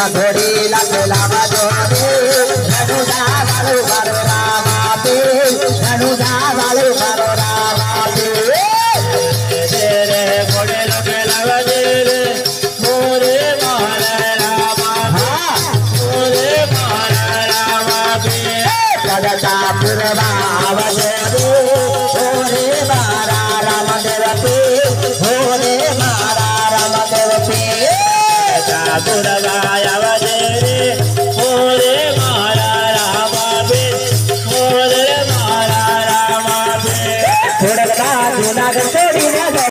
घोड़ी लगला बजोरे रनुजा वालो वालो रामा पे रनुजा वालो वालो रामा पे रे घोड़े लगला बजोरे मोरे मारा रामा मोरे मारा रामा पे जगता पुरवा बजोरे होरे मारा रामदेव पे होरे मारा रामदेव पे पुरवाया बजे